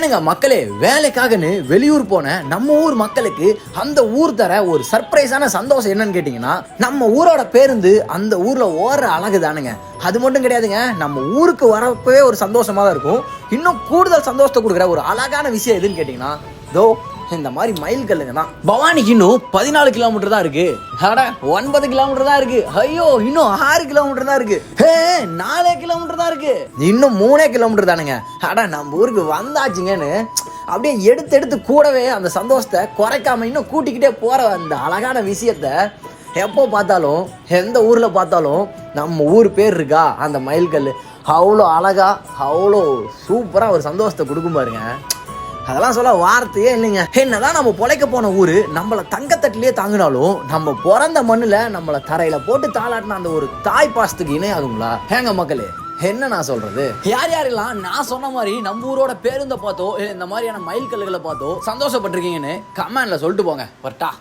ஏனுங்க மக்களே, வேலைக்காகன்னு வெளியூர் போன நம்ம ஊர் மக்களுக்கு அந்த ஊர் தர ஒரு சர்ப்ரைஸான சந்தோஷம் என்னன்னு கேட்டீங்கன்னா, நம்ம ஊரோட பேருந்து அந்த ஊர்ல ஓடுற அழகு தானுங்க. அது மட்டும் கிடையாதுங்க, நம்ம ஊருக்கு வரப்பவே ஒரு சந்தோஷமா தான் இருக்கும். இன்னும் கூடுதல் சந்தோஷத்தை கொடுக்குற ஒரு அழகான விஷயம் எதுன்னு கேட்டீங்கன்னா, தோ இந்த மாதிரி மயில் கல்லுங்க தான். பவானிக்கு இன்னும் 14 கிலோமீட்டர் தான் இருக்கு. 9 கிலோமீட்டர் தான் இருக்கு. ஐயோ, இன்னும் 6 கிலோமீட்டர் தான் இருக்கு. 4 கிலோமீட்டர் தான் இருக்கு. இன்னும் 3 கிலோமீட்டர் தானுங்க. நம்ம ஊருக்கு வந்தாச்சுங்கன்னு அப்படியே எடுத்து கூடவே அந்த சந்தோஷத்தை குறைக்காம இன்னும் கூட்டிக்கிட்டே போற அந்த அழகான விஷயத்த எப்போ பார்த்தாலும், எந்த ஊர்ல பார்த்தாலும் நம்ம ஊர் பேர் இருக்கா அந்த மயில் கல் அவ்வளோ அழகா அவ்வளோ சூப்பரா ஒரு சந்தோஷத்தை கொடுக்கும் பாருங்க. அதெல்லாம் சொல்ல வார்த்தையே இல்லைங்க. என்னதான் நம்ம பொழைக்க போன ஊரு நம்மள தங்கத்தட்டிலேயே தாங்கினாலும், நம்ம பிறந்த மண்ணுல நம்மள தரையில போட்டு தாளாட்டின அந்த ஒரு தாய் பாசத்துக்கு இணை ஆகுங்களா? ஏங்க மக்களே, என்ன நான் சொல்றது? யாரெல்லாம் நான் சொன்ன மாதிரி நம்ம ஊரோட பேருந்தை பார்த்தோ இந்த மாதிரியான மயில் கல்லுகளை பார்த்தோ சந்தோஷப்பட்டிருக்கீங்கன்னு கமெண்ட்ல சொல்லிட்டு போங்க. பட்டா.